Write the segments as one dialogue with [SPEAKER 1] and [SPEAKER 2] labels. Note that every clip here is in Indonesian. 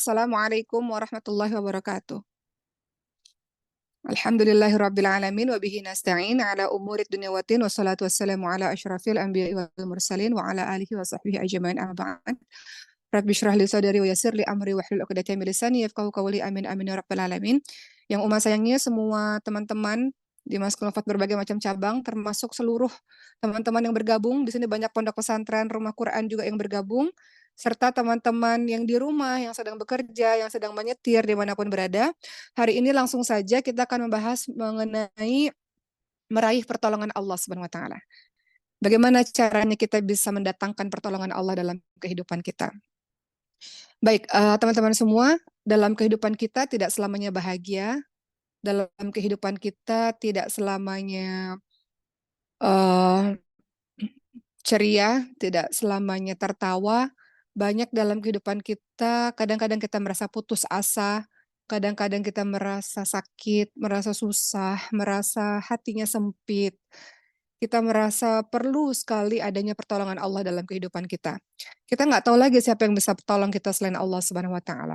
[SPEAKER 1] Assalamualaikum warahmatullahi wabarakatuh. Alhamdulillahirabbil alamin wa bihi nasta'in ala umurid dunya waddin wassalatu wassalamu ala asyrafil anbiya'i wal mursalin wa ala alihi wa sahbihi ajmain amma ba'd. Rabbi shrah li sadri wa yassir li amri wahlul 'uqdatam min lisani yafqahu qawli amin amin ya rabbal alamin. Yang Uma sayangi semua teman-teman di Maskul Nofat berbagai macam cabang termasuk seluruh teman-teman yang bergabung di sini, banyak pondok pesantren, rumah Quran juga yang bergabung, serta teman-teman yang di rumah, yang sedang bekerja, yang sedang menyetir dimanapun berada. Hari ini langsung saja kita akan membahas mengenai meraih pertolongan Allah Subhanahu wa taala. Bagaimana caranya kita bisa mendatangkan pertolongan Allah dalam kehidupan kita. Baik, teman-teman semua, dalam kehidupan kita tidak selamanya bahagia, dalam kehidupan kita tidak selamanya eee, ceria, tidak selamanya tertawa. Banyak dalam kehidupan kita, kadang-kadang kita merasa putus asa, kadang-kadang kita merasa sakit, merasa susah, merasa hatinya sempit. Kita merasa perlu sekali adanya pertolongan Allah dalam kehidupan kita. Kita nggak tahu lagi siapa yang bisa tolong kita selain Allah Subhanahu wa taala.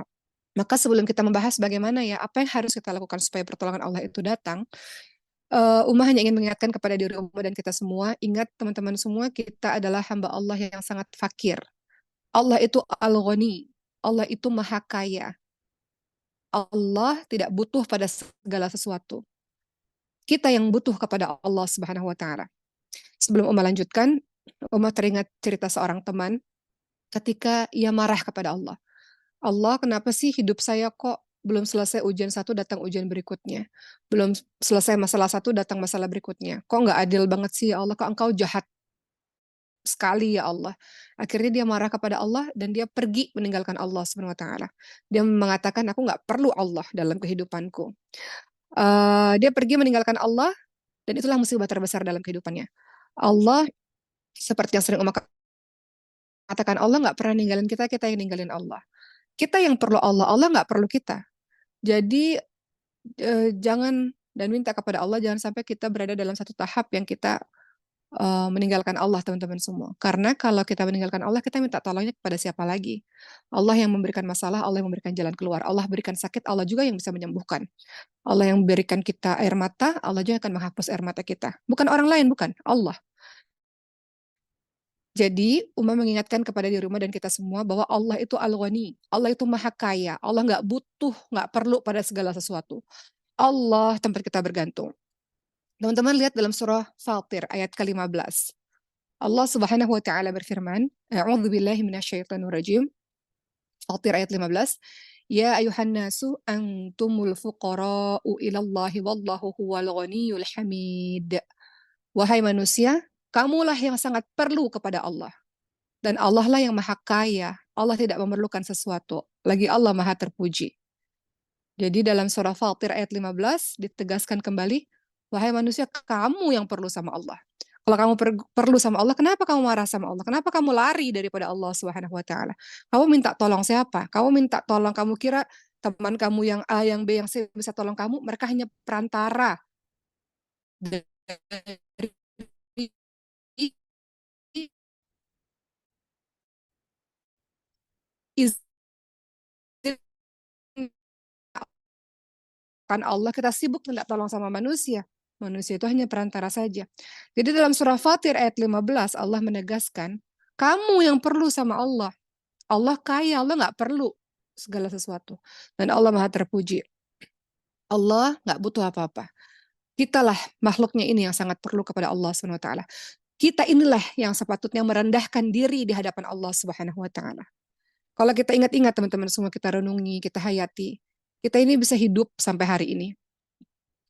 [SPEAKER 1] Maka sebelum kita membahas bagaimana ya, apa yang harus kita lakukan supaya pertolongan Allah itu datang, Uma hanya ingin mengingatkan kepada diri Uma dan kita semua, ingat teman-teman semua, kita adalah hamba Allah yang sangat fakir. Allah itu Al-Ghani, Allah itu Maha Kaya. Allah tidak butuh pada segala sesuatu. Kita yang butuh kepada Allah Subhanahu wa taala. Sebelum Uma lanjutkan, Uma teringat cerita seorang teman ketika ia marah kepada Allah. Allah, kenapa sih hidup saya kok belum selesai ujian satu datang ujian berikutnya. Belum selesai masalah satu datang masalah berikutnya. Kok nggak adil banget sih ya Allah, kok engkau jahat sekali ya Allah. Akhirnya dia marah kepada Allah dan dia pergi meninggalkan Allah Subhanahu wa taala. Dia mengatakan aku nggak perlu Allah dalam kehidupanku. Dia pergi meninggalkan Allah dan itulah musibah terbesar dalam kehidupannya. Allah seperti yang sering Umar katakan, Allah nggak pernah ninggalin kita, kita yang ninggalin Allah. Kita yang perlu Allah, Allah nggak perlu kita. Jadi jangan dan minta kepada Allah jangan sampai kita berada dalam satu tahap yang kita meninggalkan Allah teman-teman semua. Karena kalau kita meninggalkan Allah, kita minta tolongnya kepada siapa lagi? Allah yang memberikan masalah, Allah yang memberikan jalan keluar. Allah berikan sakit, Allah juga yang bisa menyembuhkan. Allah yang memberikan kita air mata, Allah juga akan menghapus air mata kita. Bukan orang lain, bukan. Allah. Jadi, Umar mengingatkan kepada diri Umar dan kita semua bahwa Allah itu Al-Ghani. Allah itu Maha Kaya. Allah nggak butuh, nggak perlu pada segala sesuatu. Allah tempat kita bergantung. Teman-teman lihat dalam surah Fatir ayat ke-15. Allah Subhanahu wa taala berfirman, A'udzubillahi minasyaitonir rajim. Fatir ayat 15. Ya ayuhan nasu antumul fuqara'u ilallahi wallahu huwal ghaniyyul hamid. Wahai manusia, kamulah yang sangat perlu kepada Allah. Dan Allah lah yang maha kaya. Allah tidak memerlukan sesuatu. Lagi Allah maha terpuji. Jadi dalam surah Fatir ayat 15 ditegaskan kembali, wahai manusia, kamu yang perlu sama Allah. Kalau kamu perlu sama Allah, kenapa kamu marah sama Allah? Kenapa kamu lari daripada Allah Subhanahu wa taala? Kamu minta tolong siapa? Kamu minta tolong, kamu kira teman kamu yang A, yang B, yang C bisa tolong kamu? Mereka hanya perantara dari izin Allah, kita sibuk minta tolong sama manusia. Manusia itu hanya perantara saja. Jadi dalam surah Fatir ayat 15 Allah menegaskan, kamu yang perlu sama Allah. Allah kaya, Allah nggak perlu segala sesuatu. Dan Allah maha terpuji. Allah nggak butuh apa-apa. Kitalah makhluknya ini yang sangat perlu kepada Allah Subhanahu wa taala. Kita inilah yang sepatutnya merendahkan diri di hadapan Allah Subhanahu wa taala. Kalau kita ingat-ingat teman-teman semua, kita renungi, kita hayati, kita ini bisa hidup sampai hari ini,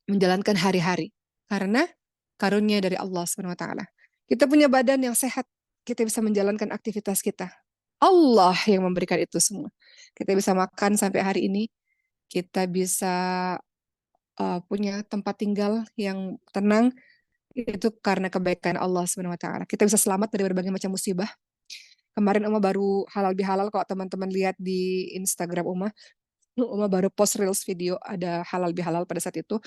[SPEAKER 1] menjalankan hari-hari karena karunia dari Allah Subhanahu wa taala. Kita punya badan yang sehat, kita bisa menjalankan aktivitas kita. Allah yang memberikan itu semua. Kita bisa makan sampai hari ini, kita bisa punya tempat tinggal yang tenang, itu karena kebaikan Allah Subhanahu wa taala. Kita bisa selamat dari berbagai macam musibah. Kemarin Uma baru halal bihalal, kalau teman-teman lihat di Instagram Uma baru post reels video ada halal bihalal pada saat itu.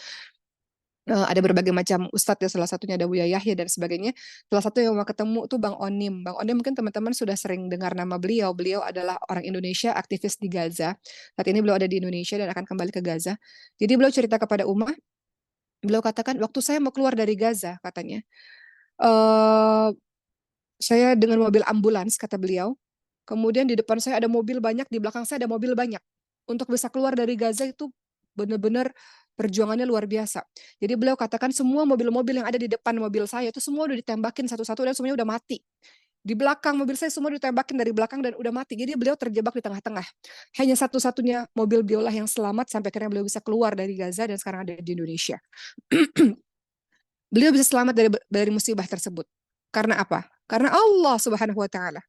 [SPEAKER 1] ada berbagai macam ustadz ya, salah satunya ada Buya Yahya dan sebagainya. Salah satu yang mau ketemu tuh Bang Onim. Bang Onim mungkin teman-teman sudah sering dengar nama beliau. Beliau adalah orang Indonesia, aktivis di Gaza. Saat ini beliau ada di Indonesia dan akan kembali ke Gaza. Jadi beliau cerita kepada Ummah, beliau katakan waktu saya mau keluar dari Gaza katanya, eh saya dengan mobil ambulans kata beliau. Kemudian di depan saya ada mobil banyak, di belakang saya ada mobil banyak. Untuk bisa keluar dari Gaza itu benar-benar perjuangannya luar biasa. Jadi beliau katakan semua mobil-mobil yang ada di depan mobil saya itu semua udah ditembakin satu-satu dan semuanya udah mati. Di belakang mobil saya semua ditembakin dari belakang dan udah mati. Jadi beliau terjebak di tengah-tengah. Hanya satu-satunya mobil beliaulah yang selamat sampai akhirnya beliau bisa keluar dari Gaza dan sekarang ada di Indonesia. Beliau bisa selamat dari musibah tersebut. Karena apa? Karena Allah Subhanahu wa taala.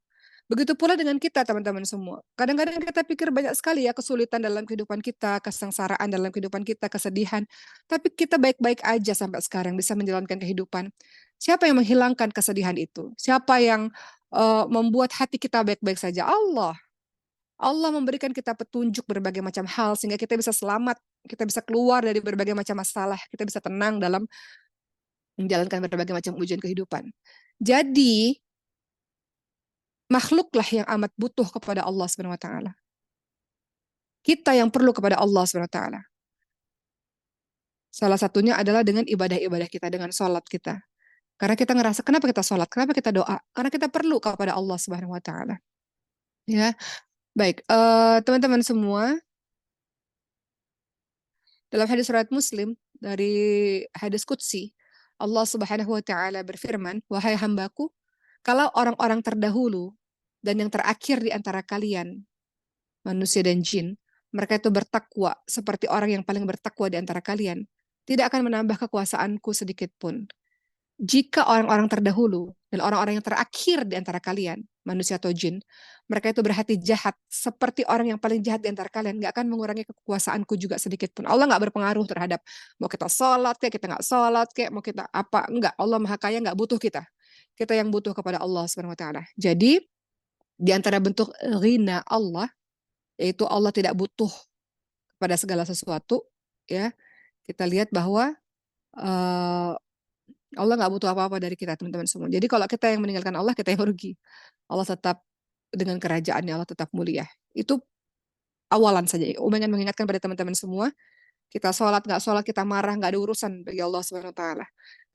[SPEAKER 1] Begitu pula dengan kita teman-teman semua. Kadang-kadang kita pikir banyak sekali ya kesulitan dalam kehidupan kita, kesengsaraan dalam kehidupan kita, kesedihan. Tapi kita baik-baik aja sampai sekarang bisa menjalankan kehidupan. Siapa yang menghilangkan kesedihan itu? Siapa yang membuat hati kita baik-baik saja? Allah. Allah memberikan kita petunjuk berbagai macam hal sehingga kita bisa selamat, kita bisa keluar dari berbagai macam masalah, kita bisa tenang dalam menjalankan berbagai macam ujian kehidupan. Jadi, makhluklah yang amat butuh kepada Allah Subhanahu wa taala. Kita yang perlu kepada Allah Subhanahu wa taala. Salah satunya adalah dengan ibadah-ibadah kita, dengan sholat kita. Karena kita ngerasa kenapa kita sholat, kenapa kita doa? Karena kita perlu kepada Allah Subhanahu wa taala. Ya, baik, teman-teman semua, dalam hadis riwayat Muslim dari hadis qudsi, Allah Subhanahu wa taala berfirman, "Wahai hambaku, kalau orang-orang terdahulu dan yang terakhir di antara kalian, manusia dan jin, mereka itu bertakwa seperti orang yang paling bertakwa di antara kalian, tidak akan menambah kekuasaanku sedikit pun. Jika orang-orang terdahulu dan orang-orang yang terakhir di antara kalian, manusia atau jin, mereka itu berhati jahat seperti orang yang paling jahat di antara kalian, nggak akan mengurangi kekuasaanku juga sedikit pun. Allah nggak berpengaruh terhadap mau kita sholat kayak kita nggak sholat kayak mau kita apa nggak. Allah maha kaya, nggak butuh kita. Kita yang butuh kepada Allah Subhanahu Wa Taala. Jadi di antara bentuk ghina Allah, yaitu Allah tidak butuh pada segala sesuatu, ya kita lihat bahwa uh, Allah nggak butuh apa-apa dari kita teman-teman semua. Jadi kalau kita yang meninggalkan Allah, kita yang rugi. Allah tetap dengan kerajaannya, Allah tetap mulia. Itu awalan saja. Umar ingin mengingatkan pada teman-teman semua, kita sholat nggak sholat, kita marah nggak ada urusan bagi Allah Subhanahu Wa Taala.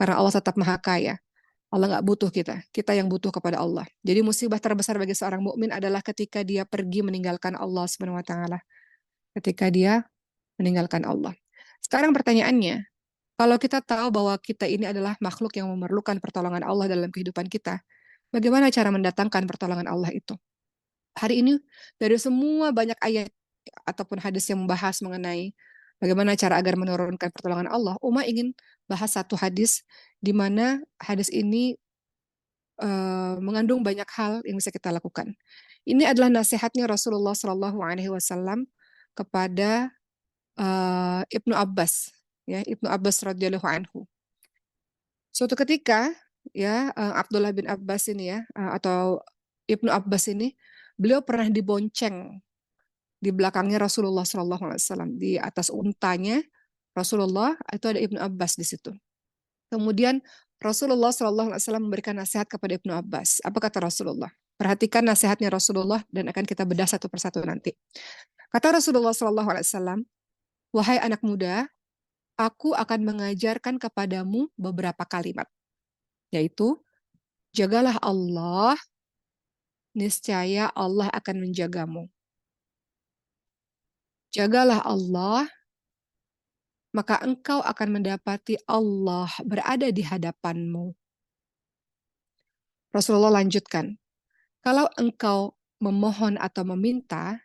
[SPEAKER 1] Karena Allah tetap maha kaya. Allah nggak butuh kita yang butuh kepada Allah. Jadi musibah terbesar bagi seorang mukmin adalah ketika dia pergi meninggalkan Allah Subhanahu Wa Taala. Ketika dia meninggalkan Allah. Sekarang pertanyaannya, kalau kita tahu bahwa kita ini adalah makhluk yang memerlukan pertolongan Allah dalam kehidupan kita, bagaimana cara mendatangkan pertolongan Allah itu? Hari ini dari semua banyak ayat ataupun hadis yang membahas mengenai bagaimana cara agar menurunkan pertolongan Allah, Uma ingin bahas satu hadis di mana hadis ini mengandung banyak hal yang bisa kita lakukan. Ini adalah nasihatnya Rasulullah Shallallahu Alaihi Wasallam kepada Ibnu Abbas, ya Ibnu Abbas radhiyallahu anhu. Suatu ketika, ya Abdullah bin Abbas ini ya atau Ibnu Abbas ini, beliau pernah dibonceng di belakangnya Rasulullah Shallallahu Alaihi Wasallam, di atas untanya Rasulullah itu ada Ibnu Abbas di situ. Kemudian Rasulullah Shallallahu Alaihi Wasallam memberikan nasihat kepada Ibnu Abbas. Apa kata Rasulullah? Perhatikan nasihatnya Rasulullah dan akan kita bedah satu persatu nanti. Kata Rasulullah Shallallahu Alaihi Wasallam, wahai anak muda, aku akan mengajarkan kepadamu beberapa kalimat, yaitu jagalah Allah, niscaya Allah akan menjagamu. Jagalah Allah, maka engkau akan mendapati Allah berada di hadapanmu. Rasulullah lanjutkan, kalau engkau memohon atau meminta,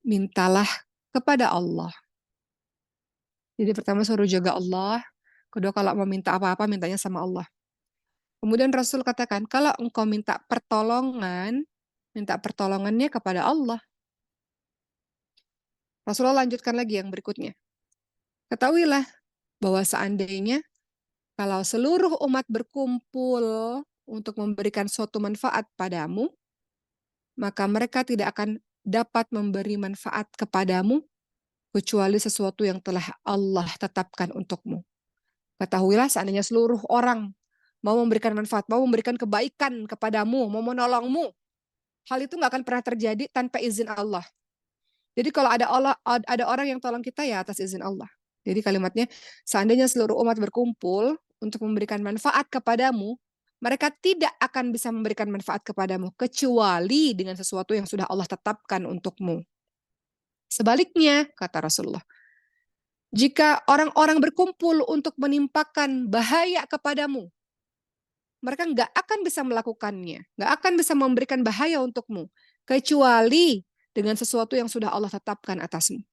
[SPEAKER 1] mintalah kepada Allah. Jadi pertama suruh jaga Allah, kedua kalau mau minta apa-apa mintanya sama Allah. Kemudian Rasul katakan, kalau engkau minta pertolongan, minta pertolongannya kepada Allah. Rasulullah lanjutkan lagi yang berikutnya. Ketahuilah bahwa seandainya kalau seluruh umat berkumpul untuk memberikan suatu manfaat padamu, maka mereka tidak akan dapat memberi manfaat kepadamu kecuali sesuatu yang telah Allah tetapkan untukmu. Ketahuilah seandainya seluruh orang mau memberikan manfaat, mau memberikan kebaikan kepadamu, mau menolongmu, hal itu nggak akan pernah terjadi tanpa izin Allah. Jadi kalau ada orang yang tolong kita ya atas izin Allah. Jadi kalimatnya, seandainya seluruh umat berkumpul untuk memberikan manfaat kepadamu, mereka tidak akan bisa memberikan manfaat kepadamu kecuali dengan sesuatu yang sudah Allah tetapkan untukmu. Sebaliknya, kata Rasulullah, jika orang-orang berkumpul untuk menimpakan bahaya kepadamu, mereka nggak akan bisa melakukannya, nggak akan bisa memberikan bahaya untukmu, kecuali dengan sesuatu yang sudah Allah tetapkan atasmu.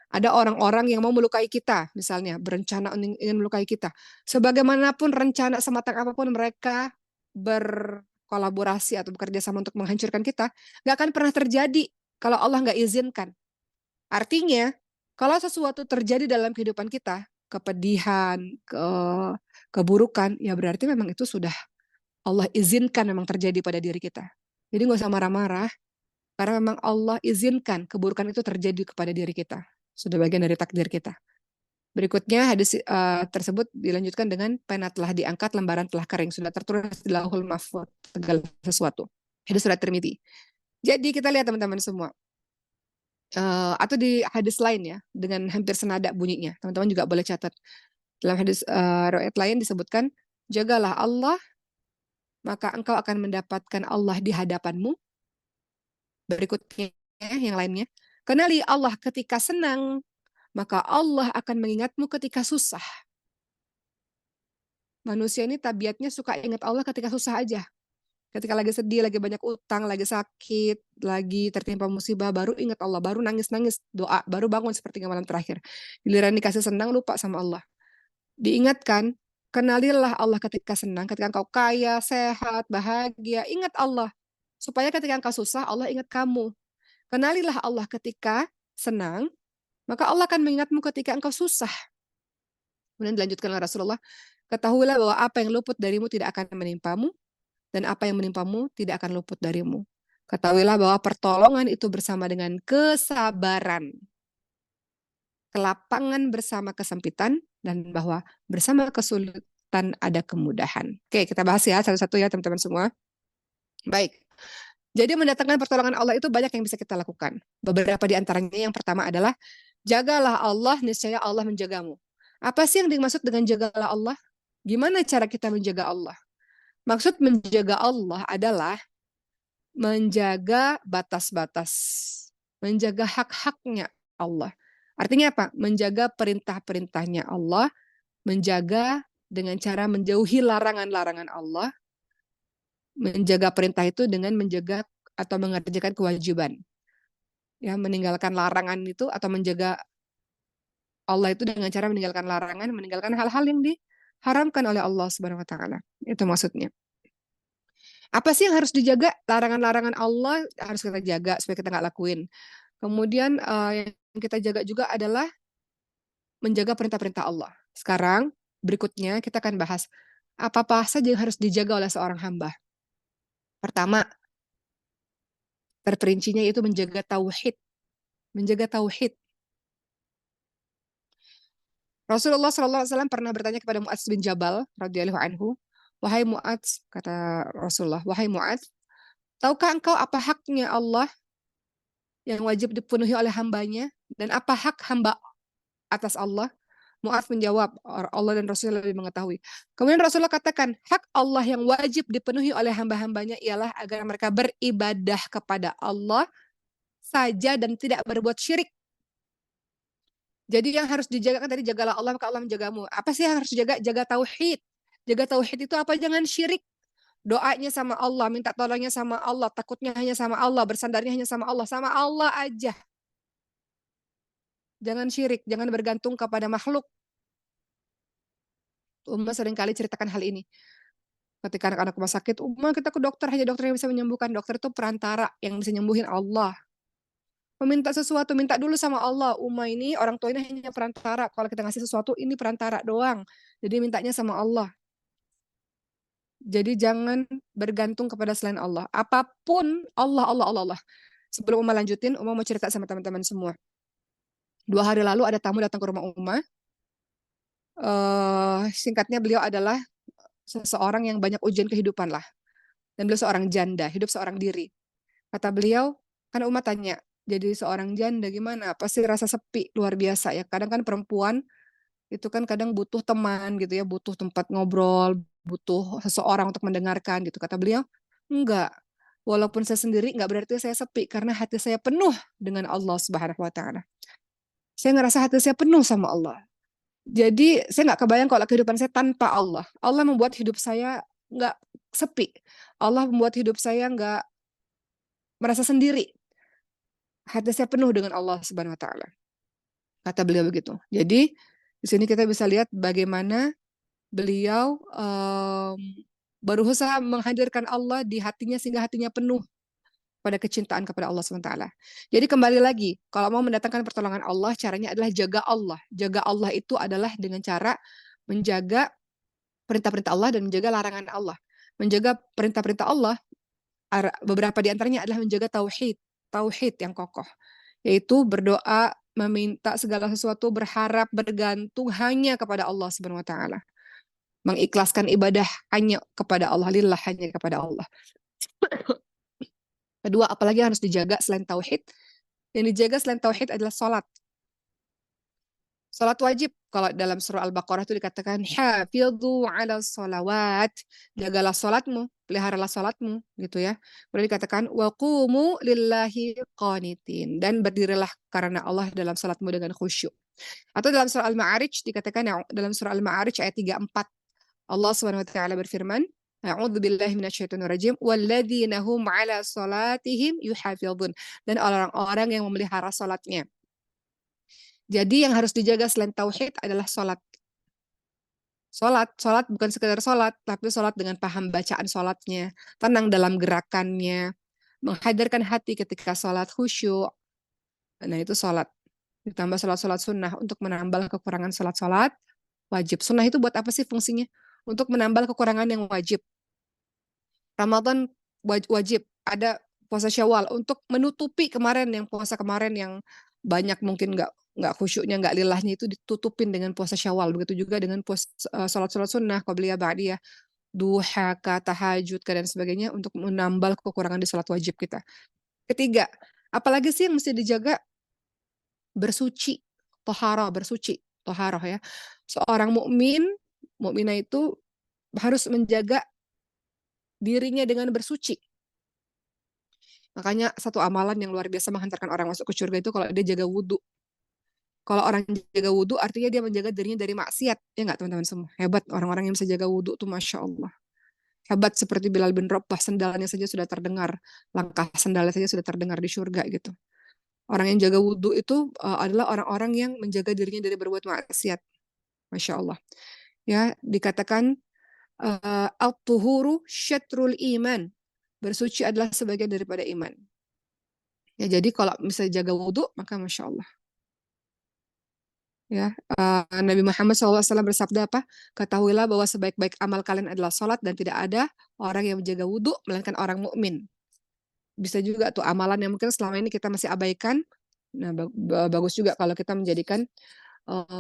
[SPEAKER 1] Ada orang-orang yang mau melukai kita, misalnya berencana ingin melukai kita. Sebagaimanapun rencana sematang apapun mereka berkolaborasi atau bekerja sama untuk menghancurkan kita, nggak akan pernah terjadi kalau Allah nggak izinkan. Artinya, kalau sesuatu terjadi dalam kehidupan kita, kepedihan, keburukan, ya berarti memang itu sudah Allah izinkan memang terjadi pada diri kita. Jadi nggak usah marah-marah, karena memang Allah izinkan keburukan itu terjadi kepada diri kita. Sudah bagian dari takdir kita. Berikutnya hadis tersebut dilanjutkan dengan pena telah diangkat, lembaran telah kering, sudah tertulis di Lauhul Mahfuz segala sesuatu. Hadis surat Tirmidzi. Jadi kita lihat teman-teman semua. Atau di hadis lain ya, dengan hampir senada bunyinya. Teman-teman juga boleh catat. Dalam hadis riwayat lain disebutkan, jagalah Allah, maka engkau akan mendapatkan Allah di hadapanmu. Berikutnya yang lainnya, kenali Allah ketika senang, maka Allah akan mengingatmu ketika susah. Manusia ini tabiatnya suka ingat Allah ketika susah aja. Ketika lagi sedih, lagi banyak utang, lagi sakit, lagi tertimpa musibah, baru ingat Allah, baru nangis-nangis, doa, baru bangun sepertiga malam terakhir. Giliran dikasih senang, lupa sama Allah. Diingatkan, kenalilah Allah ketika senang, ketika engkau kaya, sehat, bahagia, ingat Allah. Supaya ketika engkau susah, Allah ingat kamu. Kenalilah Allah ketika senang, maka Allah akan mengingatmu ketika engkau susah. Kemudian dilanjutkan oleh Rasulullah, ketahuilah bahwa apa yang luput darimu tidak akan menimpamu, dan apa yang menimpamu tidak akan luput darimu. Ketahuilah bahwa pertolongan itu bersama dengan kesabaran. Kelapangan bersama kesempitan, dan bahwa bersama kesulitan ada kemudahan. Oke, kita bahas ya satu-satu ya teman-teman semua. Baik. Jadi mendatangkan pertolongan Allah itu banyak yang bisa kita lakukan. Beberapa di antaranya yang pertama adalah jagalah Allah, niscaya Allah menjagamu. Apa sih yang dimaksud dengan jagalah Allah? Gimana cara kita menjaga Allah? Maksud menjaga Allah adalah menjaga batas-batas, menjaga hak-haknya Allah. Artinya apa? Menjaga perintah-perintahnya Allah, menjaga dengan cara menjauhi larangan-larangan Allah, menjaga perintah itu dengan menjaga atau mengerjakan kewajiban. Ya, meninggalkan larangan itu atau menjaga Allah itu dengan cara meninggalkan larangan, meninggalkan hal-hal yang diharamkan oleh Allah Subhanahu wa taala. Itu maksudnya. Apa sih yang harus dijaga? Larangan-larangan Allah harus kita jaga supaya kita nggak lakuin. Kemudian yang kita jaga juga adalah menjaga perintah-perintah Allah. Sekarang berikutnya kita akan bahas apa-apa saja yang harus dijaga oleh seorang hamba. Pertama, terperincinya itu menjaga tauhid. Menjaga tauhid. Rasulullah SAW pernah bertanya kepada Mu'adz bin Jabal radhiyallahu anhu, wahai Mu'adz, kata Rasulullah, wahai Mu'adz, tahukah engkau apa haknya Allah yang wajib dipenuhi oleh hambanya, dan apa hak hamba atas Allah? Mu'adz menjawab, Allah dan Rasulullah lebih mengetahui. Kemudian Rasulullah katakan, hak Allah yang wajib dipenuhi oleh hamba-hambanya ialah agar mereka beribadah kepada Allah saja dan tidak berbuat syirik. Jadi yang harus dijaga kan tadi, jagalah Allah maka Allah menjagamu. Apa sih yang harus dijaga? Jaga tauhid. Jaga tauhid itu apa? Jangan syirik. Doanya sama Allah, minta tolongnya sama Allah, takutnya hanya sama Allah, bersandarnya hanya sama Allah aja. Jangan syirik, jangan bergantung kepada makhluk. Umma seringkali ceritakan hal ini. Ketika anak-anak rumah sakit, Umma kita ke dokter, hanya dokter yang bisa menyembuhkan. Dokter itu perantara, yang bisa menyembuhin Allah. Meminta sesuatu, minta dulu sama Allah. Umma ini, orang tua ini hanya perantara. Kalau kita ngasih sesuatu, ini perantara doang. Jadi mintanya sama Allah. Jadi jangan bergantung kepada selain Allah. Apapun Allah. Sebelum Uma lanjutin, Uma mau cerita sama teman-teman semua. 2 hari lalu ada tamu datang ke rumah Uma. Singkatnya beliau adalah seseorang yang banyak ujian kehidupan lah. Dan beliau seorang janda, hidup seorang diri. Kata beliau, kan umat tanya, jadi seorang janda gimana? Pasti rasa sepi luar biasa ya. Kadang kan perempuan itu kan kadang butuh teman gitu ya, butuh tempat ngobrol, butuh seseorang untuk mendengarkan gitu. Kata beliau, enggak. Walaupun saya sendiri, enggak berarti saya sepi karena hati saya penuh dengan Allah Subhanahu wa taala. Saya ngerasa hati saya penuh sama Allah. Jadi saya nggak kebayang kalau kehidupan saya tanpa Allah. Allah membuat hidup saya nggak sepi. Allah membuat hidup saya nggak merasa sendiri. Hati saya penuh dengan Allah Subhanahu wa taala. Kata beliau begitu. Jadi di sini kita bisa lihat bagaimana beliau berusaha menghadirkan Allah di hatinya sehingga hatinya penuh pada kecintaan kepada Allah SWT. Jadi kembali lagi, kalau mau mendatangkan pertolongan Allah, caranya adalah jaga Allah. Jaga Allah itu adalah dengan cara menjaga perintah-perintah Allah dan menjaga larangan Allah. Menjaga perintah-perintah Allah, beberapa di antaranya adalah menjaga tauhid, tauhid yang kokoh, yaitu berdoa, meminta segala sesuatu, berharap, bergantung hanya kepada Allah Subhanahu wa taala. Mengikhlaskan ibadah hanya kepada Allah, lillah, hanya kepada Allah. Kedua, apalagi harus dijaga selain tauhid? Yang dijaga selain tauhid adalah salat. Salat wajib. Kalau dalam surah Al-Baqarah itu dikatakan hafidhu 'ala sholawat, jagalah salatmu, peliharalah salatmu gitu ya. Kemudian dikatakan wa qumu lillahi qanitin, dan berdirilah karena Allah dalam salatmu dengan khusyuk. Atau dalam surah Al-Ma'arij dikatakan, dalam surah Al-Ma'arij ayat 34, Allah Subhanahu wa taala berfirman, A'udzu billahi minasyaitonir rajim, walladzina hum 'ala salatihim yuhafizun, dan orang-orang yang memelihara salatnya. Jadi yang harus dijaga selain tauhid adalah salat. Salat bukan sekedar salat, tapi salat dengan paham bacaan salatnya, tenang dalam gerakannya, menghadirkan hati ketika salat, khusyuk. Nah, itu salat. Ditambah salat-salat sunnah untuk menambal kekurangan salat-salat wajib. Sunnah itu buat apa sih fungsinya? Untuk menambal kekurangan yang wajib. Ramadan wajib, ada puasa Syawal untuk menutupi kemarin yang puasa kemarin yang banyak mungkin nggak khusyuknya, nggak lilahnya, itu ditutupin dengan puasa Syawal. Begitu juga dengan salat-salat sunnah, qabliyah, ba'diyah, duha, tahajud, dan sebagainya untuk menambal kekurangan di salat wajib kita. Ketiga, apalagi sih yang mesti dijaga? Bersuci, tohara, bersuci, toharoh ya. Seorang mukminah itu harus menjaga dirinya dengan bersuci. Makanya satu amalan yang luar biasa menghantarkan orang masuk ke surga itu kalau dia jaga wudhu. Kalau orang jaga wudhu artinya dia menjaga dirinya dari maksiat. Ya nggak teman-teman semua? Hebat orang-orang yang bisa jaga wudhu tuh, Masya Allah. Hebat seperti Bilal bin Rabah, sendalnya saja sudah terdengar. Langkah sendalnya saja sudah terdengar di surga gitu. Orang yang jaga wudhu itu adalah orang-orang yang menjaga dirinya dari berbuat maksiat. Masya Allah. Ya, dikatakan al-tuhuru syatrul iman. Bersuci adalah sebagian daripada iman. Ya, jadi kalau misalnya jaga wudhu, maka Masya Allah. Ya, Nabi Muhammad SAW bersabda apa? Ketahuilah bahwa sebaik-baik amal kalian adalah sholat, dan tidak ada orang yang menjaga wudhu melainkan orang mukmin. Bisa juga tuh amalan yang mungkin selama ini kita masih abaikan. Nah, bagus juga kalau kita menjadikan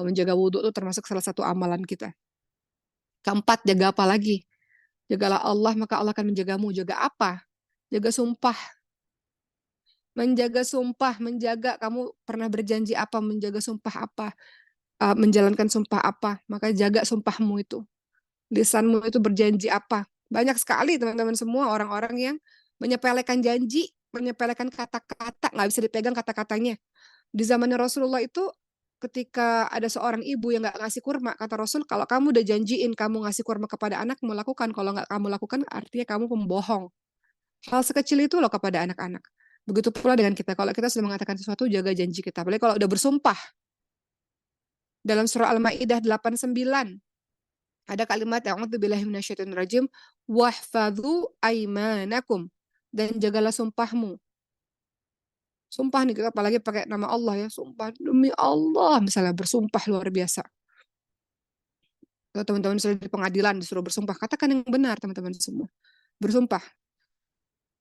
[SPEAKER 1] menjaga wudhu itu termasuk salah satu amalan kita. Keempat, jaga apa lagi? Jagalah Allah, maka Allah akan menjagamu. Jaga apa? Jaga sumpah. Menjaga sumpah, menjaga kamu pernah berjanji apa, menjaga sumpah apa, menjalankan sumpah apa, maka jaga sumpahmu itu. Lisanmu itu berjanji apa. Banyak sekali teman-teman semua orang-orang yang menyepelekan janji, menyepelekan kata-kata, nggak bisa dipegang kata-katanya. Di zamannya Rasulullah itu, ketika ada seorang ibu yang nggak ngasih kurma, kata Rasul, kalau kamu udah janjiin kamu ngasih kurma kepada anakmu, lakukan. Kalau nggak kamu lakukan, artinya kamu pembohong. Hal sekecil itu loh kepada anak-anak. Begitu pula dengan kita. Kalau kita sudah mengatakan sesuatu, jaga janji kita. Apalagi kalau udah bersumpah. Dalam surah Al-Ma'idah 89, ada kalimat a'udzubillahi minasyaitonir rajim, wahfadzu aimanakum, dan jagalah sumpahmu. Sumpah nih, kita apalagi pakai nama Allah ya, sumpah demi Allah, misalnya bersumpah luar biasa. Kalau teman-teman sudah di pengadilan disuruh bersumpah, katakan yang benar teman-teman semua. Bersumpah.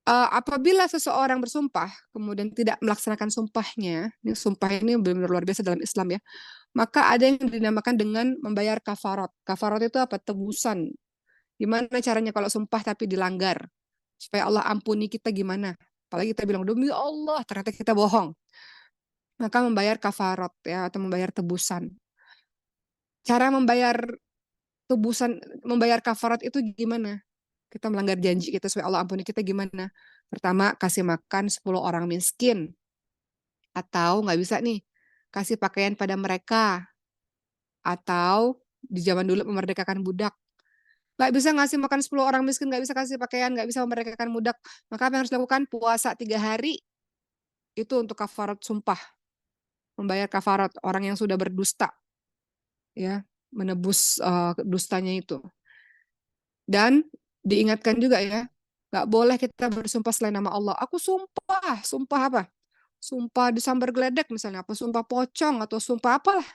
[SPEAKER 1] Apabila seseorang bersumpah kemudian tidak melaksanakan sumpahnya, ini sumpah ini benar-benar luar biasa dalam Islam ya. Maka ada yang dinamakan dengan membayar kafarat. Kafarat itu apa? Tebusan. Gimana caranya kalau sumpah tapi dilanggar? Supaya Allah ampuni kita gimana? Apalagi kita bilang, demi Allah, ternyata kita bohong. Maka membayar kafarat ya, atau membayar tebusan. Cara membayar tebusan, membayar kafarat itu gimana? Kita melanggar janji kita supaya Allah ampuni kita gimana? Pertama, kasih makan 10 orang miskin. Atau nggak bisa nih, kasih pakaian pada mereka. Atau di zaman dulu memerdekakan budak. Nggak bisa ngasih makan 10 orang miskin, nggak bisa kasih pakaian, nggak bisa memerdekakan budak. Maka apa yang harus dilakukan? Puasa 3 hari. Itu untuk kafarat sumpah. Membayar kafarat orang yang sudah berdusta. Ya, menebus dustanya itu. Dan diingatkan juga ya, nggak boleh kita bersumpah selain nama Allah. Aku sumpah, sumpah apa? Sumpah disambar geledek misalnya, apa sumpah pocong atau sumpah apalah.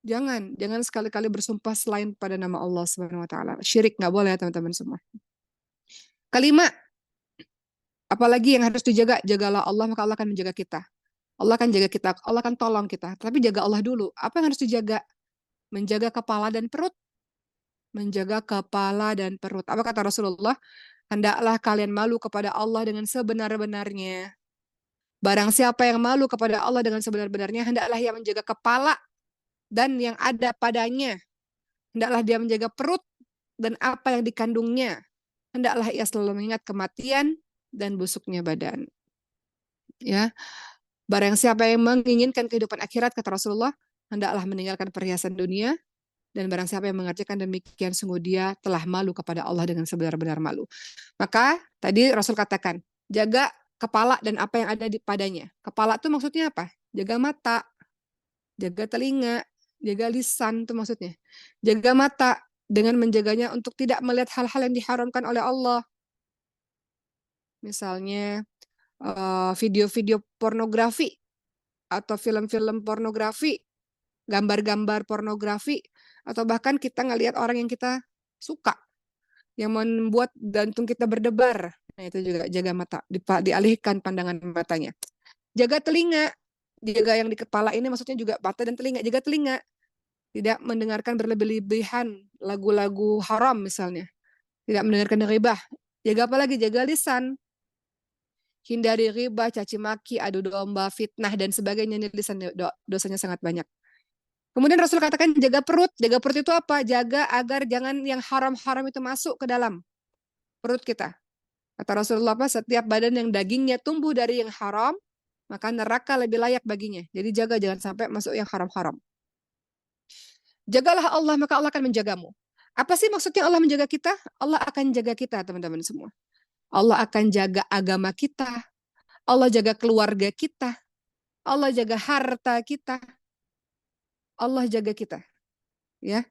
[SPEAKER 1] Jangan sekali-kali bersumpah selain pada nama Allah Subhanahu wa taala. Syirik nggak boleh ya teman-teman semua. Kelima, apalagi yang harus dijaga, jagalah Allah maka Allah akan menjaga kita. Allah akan jaga kita, Allah akan tolong kita. Tapi jaga Allah dulu. Apa yang harus dijaga? Menjaga kepala dan perut. Menjaga kepala dan perut. Apa kata Rasulullah? Hendaklah kalian malu kepada Allah dengan sebenar-benarnya. Barang siapa yang malu kepada Allah dengan sebenar-benarnya, hendaklah ia menjaga kepala dan yang ada padanya. Hendaklah dia menjaga perut dan apa yang dikandungnya. Hendaklah ia selalu mengingat kematian dan busuknya badan. Ya, barang siapa yang menginginkan kehidupan akhirat, kata Rasulullah, hendaklah meninggalkan perhiasan dunia, dan barang siapa yang mengerjakan demikian, sungguh dia telah malu kepada Allah dengan sebenar-benar malu. Maka tadi Rasul katakan, jaga kepala dan apa yang ada di padanya. Kepala itu maksudnya apa? Jaga mata, jaga telinga, jaga lisan itu maksudnya. Jaga mata dengan menjaganya untuk tidak melihat hal-hal yang diharamkan oleh Allah. Misalnya video-video pornografi atau film-film pornografi, gambar-gambar pornografi, atau bahkan kita ngelihat orang yang kita suka, yang membuat jantung kita berdebar. Nah, itu juga jaga mata, dialihkan pandangan matanya. Jaga telinga, jaga yang di kepala ini maksudnya juga mata dan telinga. Jaga telinga, tidak mendengarkan berlebih-lebihan lagu-lagu haram misalnya. Tidak mendengarkan ghibah. Jaga apa lagi? Jaga lisan. Hindari riba, caci maki, adu domba, fitnah, dan sebagainya. Lisan dosanya sangat banyak. Kemudian Rasul katakan jaga perut. Jaga perut itu apa? Jaga agar jangan yang haram-haram itu masuk ke dalam perut kita. Kata Rasulullah, setiap badan yang dagingnya tumbuh dari yang haram, maka neraka lebih layak baginya. Jadi jaga jangan sampai masuk yang haram-haram. Jagalah Allah, maka Allah akan menjagamu. Apa sih maksudnya Allah menjaga kita? Allah akan jaga kita, teman-teman semua. Allah akan jaga agama kita. Allah jaga keluarga kita. Allah jaga harta kita. Allah jaga kita. Ya.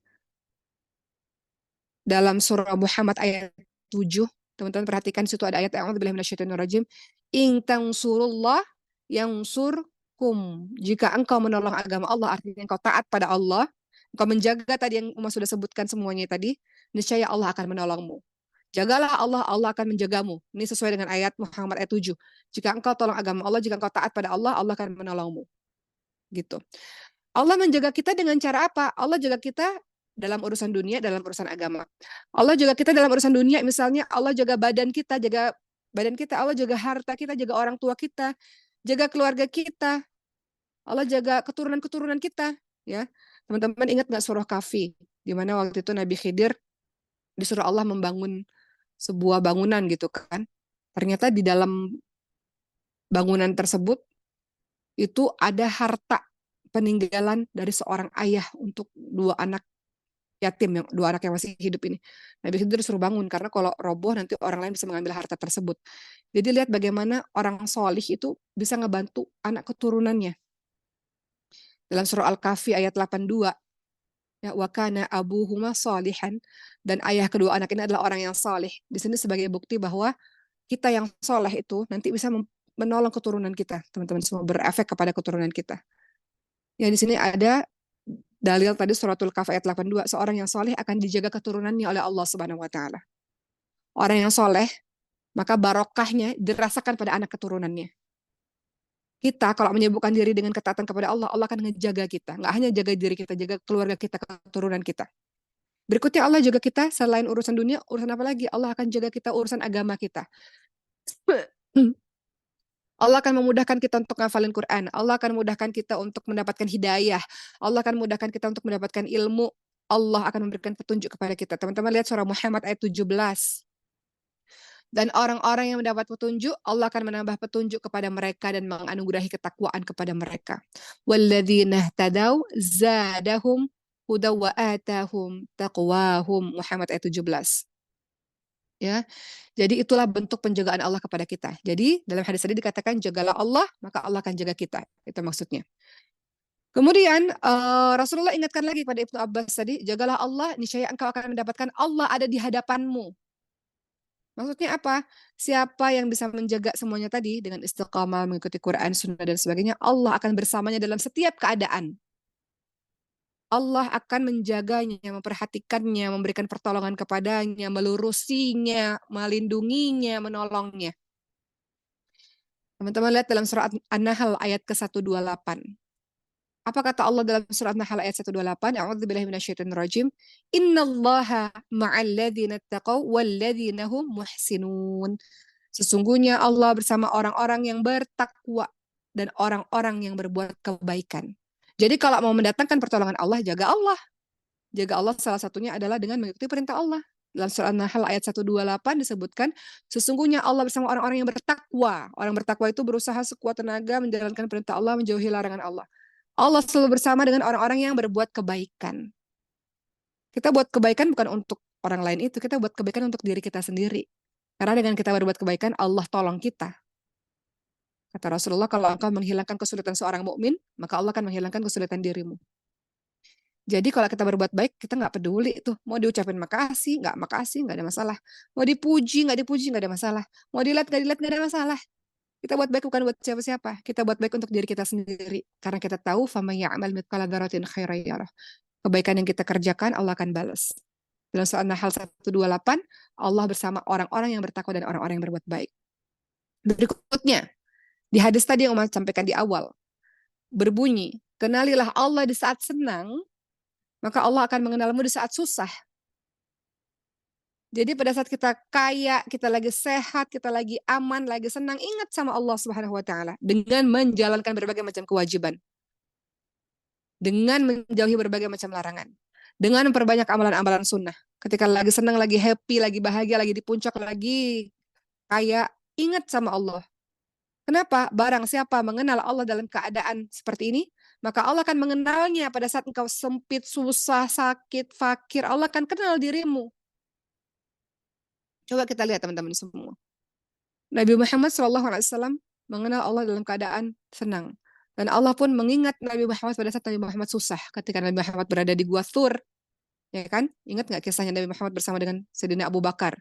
[SPEAKER 1] Dalam surah Muhammad ayat 7, teman-teman perhatikan situ ada ayat a'udzubillahi minasyaitonirrajim. In tansurullah yansurkum. Jika engkau menolong agama Allah, artinya engkau taat pada Allah, engkau menjaga tadi yang Umar sudah sebutkan semuanya tadi, niscaya Allah akan menolongmu. Jagalah Allah, Allah akan menjagamu. Ini sesuai dengan ayat Muhammad ayat 7. Jika engkau tolong agama Allah, jika engkau taat pada Allah, Allah akan menolongmu. Gitu. Allah menjaga kita dengan cara apa? Allah jaga kita dalam urusan dunia, dalam urusan agama. Allah jaga kita dalam urusan dunia, misalnya Allah jaga badan kita, Allah jaga harta kita, jaga orang tua kita, jaga keluarga kita. Allah jaga keturunan-keturunan kita, ya. Teman-teman ingat nggak surah Kahfi, di mana waktu itu Nabi Khidir disuruh Allah membangun sebuah bangunan gitu kan. Ternyata di dalam bangunan tersebut itu ada harta peninggalan dari seorang ayah untuk dua anak yatim, dua anak yang masih hidup ini. Nabi Khidir disuruh bangun karena kalau roboh nanti orang lain bisa mengambil harta tersebut. Jadi lihat bagaimana orang solih itu bisa ngebantu anak keturunannya. Dalam surah Al-Kahfi ayat 82, ya, wa kana abuhuma salihan, dan ayah kedua anak ini adalah orang yang saleh. Di sini sebagai bukti bahwa kita yang soleh itu nanti bisa menolong keturunan kita, teman-teman semua, berefek kepada keturunan kita. Ya, di sini ada dalil tadi suratul Kahf ayat 82, seorang yang soleh akan dijaga keturunannya oleh Allah Subhanahu wa taala. Orang yang soleh, maka barokahnya dirasakan pada anak keturunannya. Kita kalau menyibukkan diri dengan ketaatan kepada Allah, Allah akan ngejaga kita. Nggak hanya jaga diri kita, jaga keluarga kita, keturunan kita. Berikutnya Allah jaga kita selain urusan dunia, urusan apa lagi? Allah akan jaga kita urusan agama kita. Allah akan memudahkan kita untuk ngafalin Quran. Allah akan memudahkan kita untuk mendapatkan hidayah. Allah akan memudahkan kita untuk mendapatkan ilmu. Allah akan memberikan petunjuk kepada kita. Teman-teman lihat surah Muhammad ayat 17. Dan orang-orang yang mendapat petunjuk, Allah akan menambah petunjuk kepada mereka dan menganugerahi ketakwaan kepada mereka. Walladzina ihtadaw zadahum hudaw wa atahum taqwahum. Muhammad ayat 17. Ya. Jadi itulah bentuk penjagaan Allah kepada kita. Jadi dalam hadis tadi dikatakan jagalah Allah, maka Allah akan jaga kita. Itu maksudnya. Kemudian Rasulullah ingatkan lagi pada Ibnu Abbas tadi, jagalah Allah, niscaya engkau akan mendapatkan Allah ada di hadapanmu. Maksudnya apa? Siapa yang bisa menjaga semuanya tadi dengan istiqamah, mengikuti Quran, Sunnah, dan sebagainya, Allah akan bersamanya dalam setiap keadaan. Allah akan menjaganya, memperhatikannya, memberikan pertolongan kepadanya, melurusinya, melindunginya, menolongnya. Teman-teman lihat dalam surat An-Nahl ayat ke-128. Apa kata Allah dalam surat An-Nahl ayat 128? A'udzubillahi minasyaitonir rajim. Innallaha ma'al ladzina taqaw wal ladzina hum muhsinun. Sesungguhnya Allah bersama orang-orang yang bertakwa dan orang-orang yang berbuat kebaikan. Jadi kalau mau mendatangkan pertolongan Allah, jaga Allah. Jaga Allah salah satunya adalah dengan mengikuti perintah Allah. Dalam surah An-Nahl ayat 128 disebutkan, sesungguhnya Allah bersama orang-orang yang bertakwa. Orang bertakwa itu berusaha sekuat tenaga menjalankan perintah Allah, menjauhi larangan Allah. Allah selalu bersama dengan orang-orang yang berbuat kebaikan. Kita buat kebaikan bukan untuk orang lain itu, kita buat kebaikan untuk diri kita sendiri. Karena dengan kita berbuat kebaikan, Allah tolong kita. Kata Rasulullah, kalau engkau menghilangkan kesulitan seorang mukmin, maka Allah akan menghilangkan kesulitan dirimu. Jadi kalau kita berbuat baik, kita nggak peduli tuh. Mau diucapin makasih, nggak ada masalah. Mau dipuji, nggak ada masalah. Mau dilihat, nggak ada masalah. Kita buat baik bukan buat siapa-siapa. Kita buat baik untuk diri kita sendiri. Karena kita tahu, فَمَن يَعْمَلْ مِثْقَالَ ذَرَّةٍ خَيْرًا يَرَهُ. Kebaikan yang kita kerjakan, Allah akan balas. Dalam surah An-Nahl 128, Allah bersama orang-orang yang bertakwa dan orang-orang yang berbuat baik. Berikutnya, di hadis tadi yang Umar sampaikan di awal, berbunyi, kenalilah Allah di saat senang, maka Allah akan mengenalmu di saat susah. Jadi pada saat kita kaya, kita lagi sehat, kita lagi aman, lagi senang, ingat sama Allah Subhanahu wa taala dengan menjalankan berbagai macam kewajiban. Dengan menjauhi berbagai macam larangan. Dengan memperbanyak amalan-amalan sunnah. Ketika lagi senang, lagi happy, lagi bahagia, lagi di puncak, lagi kaya, ingat sama Allah. Kenapa? Barang siapa mengenal Allah dalam keadaan seperti ini, maka Allah akan mengenalnya pada saat engkau sempit, susah, sakit, fakir. Allah akan kenal dirimu. Coba kita lihat teman-teman semua. Nabi Muhammad SAW mengenal Allah dalam keadaan senang. Dan Allah pun mengingat Nabi Muhammad pada saat Nabi Muhammad susah. Ketika Nabi Muhammad berada di Gua Thur. Ya kan? Ingat nggak kisahnya Nabi Muhammad bersama dengan Sayyidina Abu Bakar?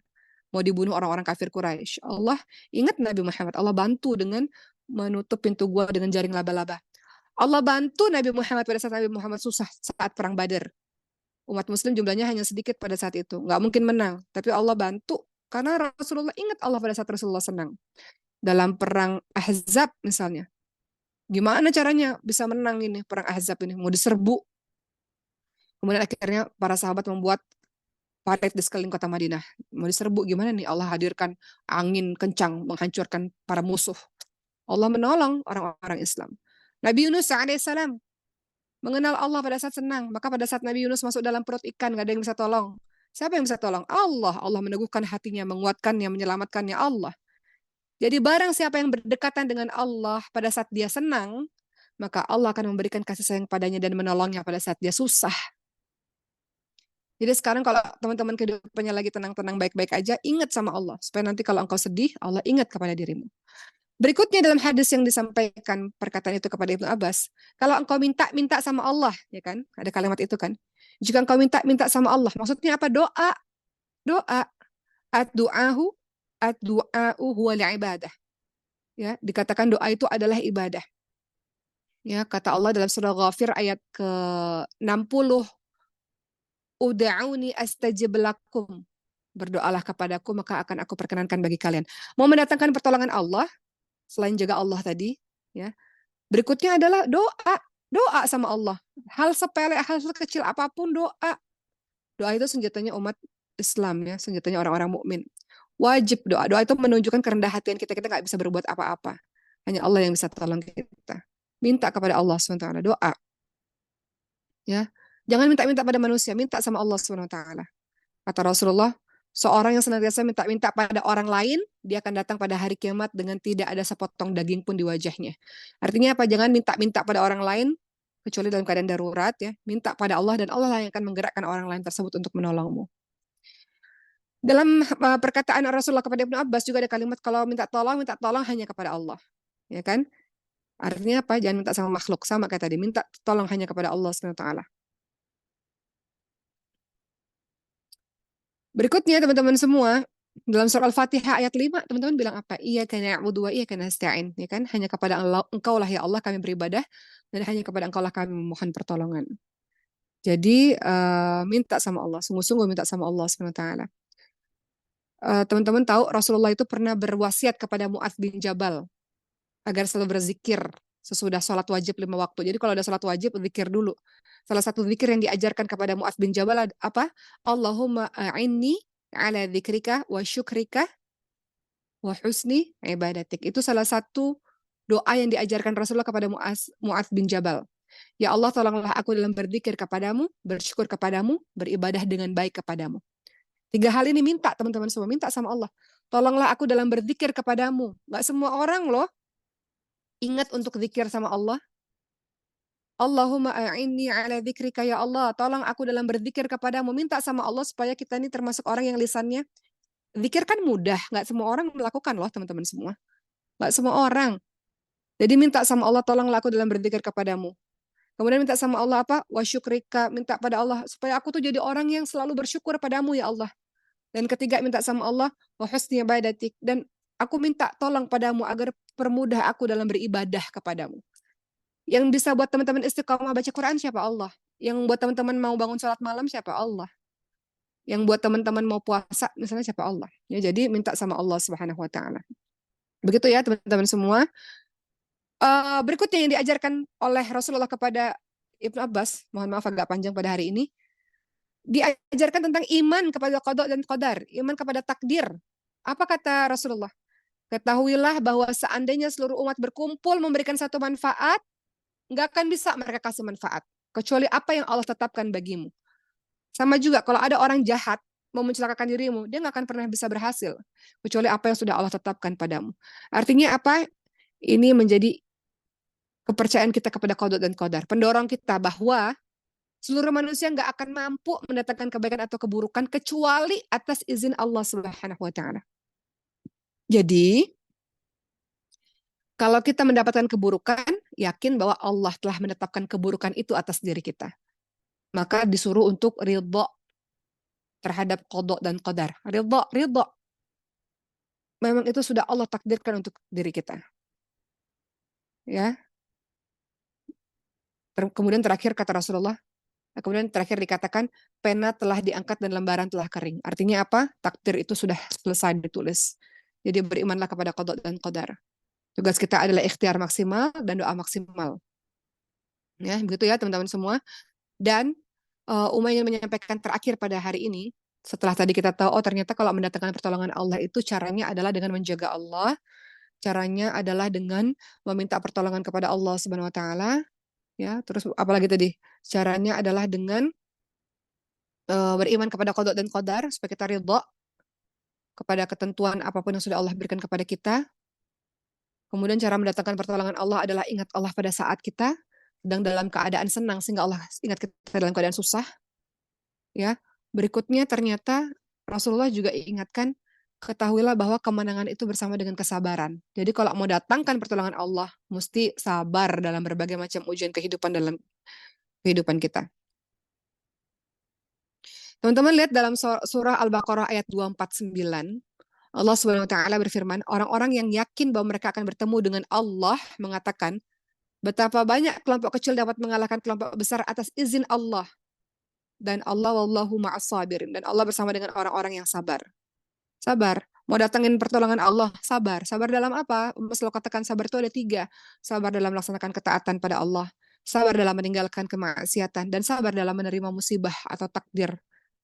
[SPEAKER 1] Mau dibunuh orang-orang kafir Quraisy. Allah ingat Nabi Muhammad. Allah bantu dengan menutup pintu gua dengan jaring laba-laba. Allah bantu Nabi Muhammad pada saat Nabi Muhammad susah saat perang Badar. Umat muslim jumlahnya hanya sedikit pada saat itu. Nggak mungkin menang. Tapi Allah bantu. Karena Rasulullah ingat Allah pada saat Rasulullah senang. Dalam perang Ahzab misalnya. Gimana caranya bisa menang ini perang Ahzab ini? Mau diserbu. Kemudian akhirnya para sahabat membuat parit di sekeliling kota Madinah. Mau diserbu gimana nih? Allah hadirkan angin kencang menghancurkan para musuh. Allah menolong orang-orang Islam. Nabi Yunus alaihissalam mengenal Allah pada saat senang. Maka pada saat Nabi Yunus masuk dalam perut ikan, gak ada yang bisa tolong. Siapa yang bisa tolong? Allah. Allah meneguhkan hatinya, menguatkannya, menyelamatkannya Allah. Jadi barang siapa yang berdekatan dengan Allah pada saat dia senang, maka Allah akan memberikan kasih sayang padanya dan menolongnya pada saat dia susah. Jadi sekarang kalau teman-teman kehidupannya lagi tenang-tenang baik-baik aja, ingat sama Allah. Supaya nanti kalau engkau sedih, Allah ingat kepada dirimu. Berikutnya dalam hadis yang disampaikan perkataan itu kepada Ibnu Abbas, kalau engkau minta sama Allah, ya kan? Ada kalimat itu kan? Jika engkau minta sama Allah, maksudnya apa? Doa. Doa. Ad-du'ahu ad-du'a'u huwal ibadah. Ya, dikatakan doa itu adalah ibadah. Ya, kata Allah dalam surah Ghafir ayat ke-60, Ud'auni astajib lakum. Berdoalah kepadaku maka akan aku perkenankan bagi kalian. Mau mendatangkan pertolongan Allah selain jaga Allah tadi, ya. Berikutnya adalah doa. Doa sama Allah. Hal sepele, hal kecil apapun doa. Doa itu senjatanya umat Islam ya, senjatanya orang-orang mukmin. Wajib doa. Doa itu menunjukkan kerendahan hatian kita. Kita nggak bisa berbuat apa-apa. Hanya Allah yang bisa tolong kita. Minta kepada Allah SWT. Doa. Ya. Jangan minta-minta pada manusia. Minta sama Allah SWT. Kata Rasulullah, seorang yang senantiasa minta-minta pada orang lain, dia akan datang pada hari kiamat dengan tidak ada sepotong daging pun di wajahnya. Artinya apa? Jangan minta-minta pada orang lain, kecuali dalam keadaan darurat ya. Minta pada Allah dan Allah lah yang akan menggerakkan orang lain tersebut untuk menolongmu. Dalam perkataan Rasulullah kepada Ibnu Abbas juga ada kalimat kalau minta tolong hanya kepada Allah. Ya kan? Artinya apa? Jangan minta sama makhluk. Sama kayak tadi, minta tolong hanya kepada Allah SWT. Berikutnya teman-teman semua, dalam surah Al-Fatihah ayat 5, teman-teman bilang apa? Iyyaka na'budu wa iyyaka nasta'in. Ya kan? Hanya kepada Allah, Engkau lah ya Allah kami beribadah, dan hanya kepada Engkau lah kami memohon pertolongan. Jadi minta sama Allah, sungguh-sungguh minta sama Allah SWT. Teman-teman tahu Rasulullah itu pernah berwasiat kepada Mu'adz bin Jabal agar selalu berzikir sesudah sholat wajib 5 waktu. Jadi kalau ada sholat wajib, zikir dulu. Salah satu zikir yang diajarkan kepada Mu'adz bin Jabal apa? Allahumma a'inni ala dzikrika wa syukrika wa husni ibadatik. Itu salah satu doa yang diajarkan Rasulullah kepada Mu'adz bin Jabal. Ya Allah, tolonglah aku dalam berzikir kepadamu, bersyukur kepadamu, beribadah dengan baik kepadamu. 3 hal ini minta teman-teman semua, minta sama Allah. Tolonglah aku dalam berzikir kepadamu. Gak semua orang loh ingat untuk zikir sama Allah. Allahumma a'inni ala dzikrika ya Allah. Tolong aku dalam berzikir kepadamu. Minta sama Allah supaya kita ini termasuk orang yang lisannya. Zikir kan mudah. Gak semua orang melakukan loh teman-teman semua. Gak semua orang. Jadi minta sama Allah, tolonglah aku dalam berzikir kepadamu. Kemudian minta sama Allah apa? Wa syukrika. Minta pada Allah supaya aku tuh jadi orang yang selalu bersyukur padamu ya Allah. Dan ketiga minta sama Allah, wa husni ibadatik. Dan aku minta tolong padamu agar permudah aku dalam beribadah kepadamu. Yang bisa buat teman-teman istiqomah baca Quran siapa? Allah. Yang buat teman-teman mau bangun sholat malam siapa? Allah. Yang buat teman-teman mau puasa misalnya siapa? Allah. Ya, jadi minta sama Allah Subhanahu wa taala. Begitu ya teman-teman semua. Berikutnya yang diajarkan oleh Rasulullah kepada Ibnu Abbas, mohon maaf agak panjang pada hari ini, diajarkan tentang iman kepada qada dan qadar, iman kepada takdir. Apa kata Rasulullah? Ketahuilah bahwa seandainya seluruh umat berkumpul memberikan satu manfaat, nggak akan bisa mereka kasih manfaat. Kecuali apa yang Allah tetapkan bagimu. Sama juga kalau ada orang jahat mau mencelakakan dirimu, dia nggak akan pernah bisa berhasil. Kecuali apa yang sudah Allah tetapkan padamu. Artinya apa? Ini menjadi kepercayaan kita kepada qada dan qadar. Pendorong kita bahwa seluruh manusia nggak akan mampu mendatangkan kebaikan atau keburukan kecuali atas izin Allah Subhanahu wa taala. Jadi, kalau kita mendapatkan keburukan, yakin bahwa Allah telah menetapkan keburukan itu atas diri kita. Maka disuruh untuk ridha terhadap qada dan qadar. Ridha. Memang itu sudah Allah takdirkan untuk diri kita. Ya. Kemudian terakhir kata Rasulullah, kemudian terakhir dikatakan pena telah diangkat dan lembaran telah kering. Artinya apa? Takdir itu sudah selesai ditulis. Jadi berimanlah kepada qada dan qadar. Tugas kita adalah ikhtiar maksimal dan doa maksimal. Ya, begitu ya teman-teman semua. Dan Umay ingin menyampaikan terakhir pada hari ini, setelah tadi kita tahu, oh ternyata kalau mendatangkan pertolongan Allah itu caranya adalah dengan menjaga Allah, caranya adalah dengan meminta pertolongan kepada Allah Subhanahu wa taala, ya. Terus apalagi tadi? Caranya adalah dengan beriman kepada qada dan qadar supaya kita ridha kepada ketentuan apapun yang sudah Allah berikan kepada kita. Kemudian cara mendatangkan pertolongan Allah adalah ingat Allah pada saat kita sedang dalam keadaan senang sehingga Allah ingat kita dalam keadaan susah. Ya. Berikutnya ternyata Rasulullah juga ingatkan, ketahuilah bahwa kemenangan itu bersama dengan kesabaran. Jadi kalau mau datangkan pertolongan Allah, mesti sabar dalam berbagai macam ujian kehidupan dalam kehidupan kita. Teman-teman lihat dalam surah Al-Baqarah ayat 249, Allah Subhanahu wa taala berfirman, orang-orang yang yakin bahwa mereka akan bertemu dengan Allah mengatakan, betapa banyak kelompok kecil dapat mengalahkan kelompok besar atas izin Allah. Dan Allah wallahu ma'as sabirin. Dan Allah bersama dengan orang-orang yang sabar. Sabar. Mau datengin pertolongan Allah, sabar. Sabar dalam apa? Mas lo katakan sabar itu ada 3. Sabar dalam melaksanakan ketaatan pada Allah, sabar dalam meninggalkan kemaksiatan, dan sabar dalam menerima musibah atau takdir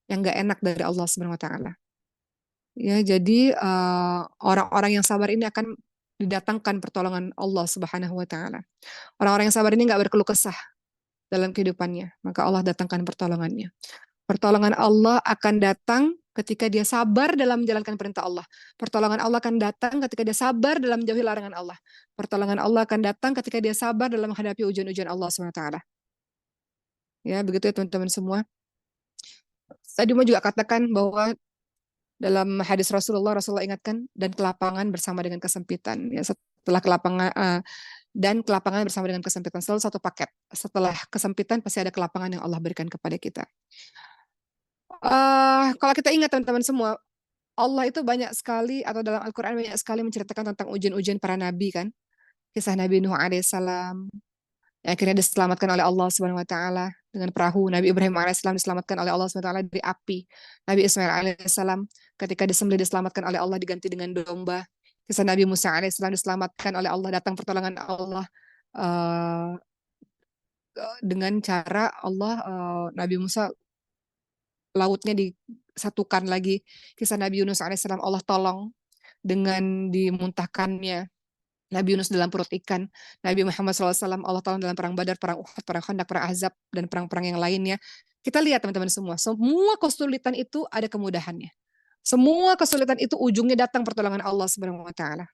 [SPEAKER 1] yang gak enak dari Allah Subhanahu wa taala. Ya, jadi orang-orang yang sabar ini akan didatangkan pertolongan Allah Subhanahu wa taala. Orang-orang yang sabar ini nggak berkeluh kesah dalam kehidupannya, maka Allah datangkan pertolongannya. Pertolongan Allah akan datang ketika dia sabar dalam menjalankan perintah Allah. Pertolongan Allah akan datang ketika dia sabar dalam menjauhi larangan Allah. Pertolongan Allah akan datang ketika dia sabar dalam menghadapi ujian-ujian Allah SWT. Ya, begitu ya teman-teman semua. Tadi mau juga katakan bahwa dalam hadis Rasulullah ingatkan, dan kelapangan bersama dengan kesempitan. Ya, setelah kelapangan dan kelapangan bersama dengan kesempitan selalu satu paket. Setelah kesempitan pasti ada kelapangan yang Allah berikan kepada kita. Kalau kita ingat teman-teman semua, Allah itu banyak sekali, atau dalam Al-Quran banyak sekali menceritakan tentang ujian-ujian para nabi kan. Kisah Nabi Nuh alaihissalam, yang akhirnya diselamatkan oleh Allah Subhanahu wa taala dengan perahu. Nabi Ibrahim alaihissalam diselamatkan oleh Allah Subhanahu wa taala dari api. Nabi Ismail alaihissalam ketika disembelih diselamatkan oleh Allah diganti dengan domba. Kisah Nabi Musa alaihissalam diselamatkan oleh Allah, datang pertolongan Allah uh, dengan cara Allah, Nabi Musa lautnya disatukan lagi. Kisah Nabi Yunus alaihissalam, Allah tolong dengan dimuntahkannya Nabi Yunus dalam perut ikan. Nabi Muhammad SAW Allah tolong dalam perang Badar, perang Uhud, perang Khandaq, perang Ahzab, dan perang-perang yang lainnya. Kita lihat teman-teman semua kesulitan itu ada kemudahannya. Semua kesulitan itu ujungnya datang pertolongan Allah Subhanahu wa taala.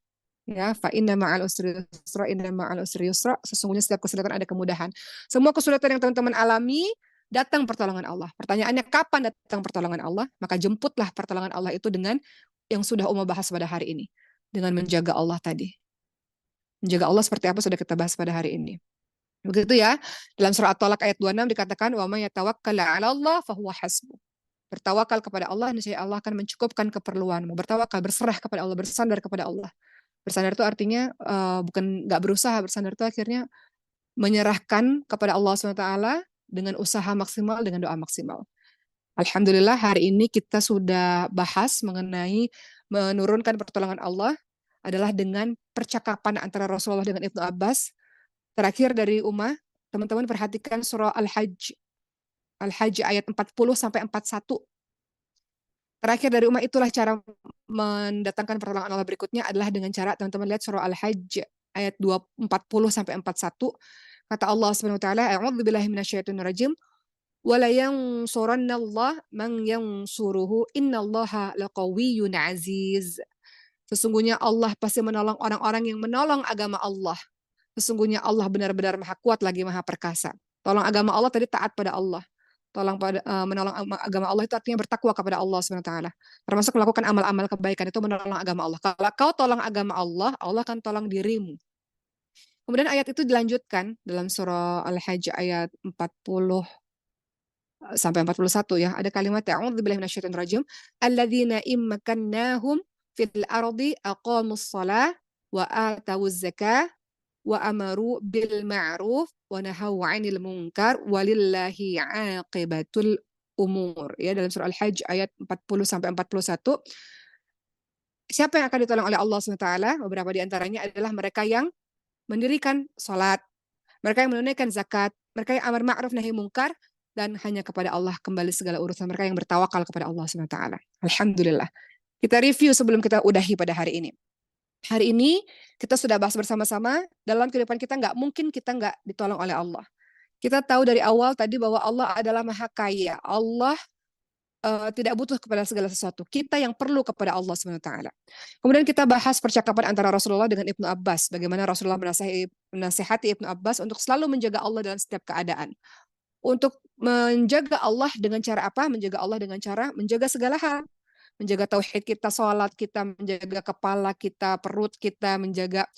[SPEAKER 1] Ya, fa inna ma'al usri yusra, inna ma'al usri yusra. Sesungguhnya setiap kesulitan ada kemudahan. Semua kesulitan yang teman-teman alami, datang pertolongan Allah. Pertanyaannya kapan datang pertolongan Allah? Maka jemputlah pertolongan Allah itu dengan yang sudah Uma bahas pada hari ini. Dengan menjaga Allah tadi. Menjaga Allah seperti apa sudah kita bahas pada hari ini. Begitu ya. Dalam surah At-Talaq ayat 26 dikatakan, wa may yatawakkal 'ala Allah fahuwa hasbuh. Bertawakal kepada Allah, niscaya Allah akan mencukupkan keperluanmu. Bertawakal, berserah kepada Allah, bersandar kepada Allah. Bersandar itu artinya bukan nggak berusaha, bersandar itu akhirnya menyerahkan kepada Allah SWT dengan usaha maksimal, dengan doa maksimal. Alhamdulillah hari ini kita sudah bahas mengenai menurunkan pertolongan Allah adalah dengan percakapan antara Rasulullah dengan Ibnu Abbas. Terakhir dari Ummah, teman-teman perhatikan surah Al-Hajj. Al-Hajj ayat 40 sampai 41. Terakhir dari Ummah itulah cara mendatangkan pertolongan Allah berikutnya adalah dengan cara teman-teman lihat surah Al-Hajj ayat 40 sampai 41. Kata Allah Subhanahu wa taala, a'udzubillahi minasyaitonir rajim. Wala yansurannallah man yansuruhu innallaha laqawiyyun aziz. Sesungguhnya Allah pasti menolong orang-orang yang menolong agama Allah. Sesungguhnya Allah benar-benar maha kuat lagi maha perkasa. Tolong agama Allah tadi taat pada Allah. Menolong agama Allah itu artinya bertakwa kepada Allah SWT. Termasuk melakukan amal-amal kebaikan itu menolong agama Allah. Kalau kau tolong agama Allah, Allah akan tolong dirimu. Kemudian ayat itu dilanjutkan dalam surah Al-Hajj ayat 40 sampai 41 ya. Ada kalimat a'udzubillahi minasyaitonir rajim. Alladzina immakannahum fil ardi aqamus shalah wa atawuz zakah wa amaru bil ma'ruf wa nahaw 'anil munkar walillahi 'aqibatul umur. Ya, dalam surah Al-Hajj ayat 40 sampai 41. Siapa yang akan ditolong oleh Allah SWT? Beberapa di antaranya adalah mereka yang mendirikan salat, mereka yang menunaikan zakat, mereka yang amar ma'ruf nahi munkar, dan hanya kepada Allah kembali segala urusan, mereka yang bertawakal kepada Allah SWT. Alhamdulillah. Kita review sebelum kita udahi pada hari ini. Hari ini kita sudah bahas bersama-sama, dalam kehidupan kita nggak mungkin kita nggak ditolong oleh Allah. Kita tahu dari awal tadi bahwa Allah adalah maha kaya. Allah tidak butuh kepada segala sesuatu. Kita yang perlu kepada Allah SWT. Kemudian kita bahas percakapan antara Rasulullah dengan Ibnu Abbas. Bagaimana Rasulullah menasihati Ibnu Abbas untuk selalu menjaga Allah dalam setiap keadaan. Untuk menjaga Allah dengan cara apa? Menjaga Allah dengan cara menjaga segala hal. Menjaga tauhid kita, sholat kita, menjaga kepala kita, perut kita, menjaga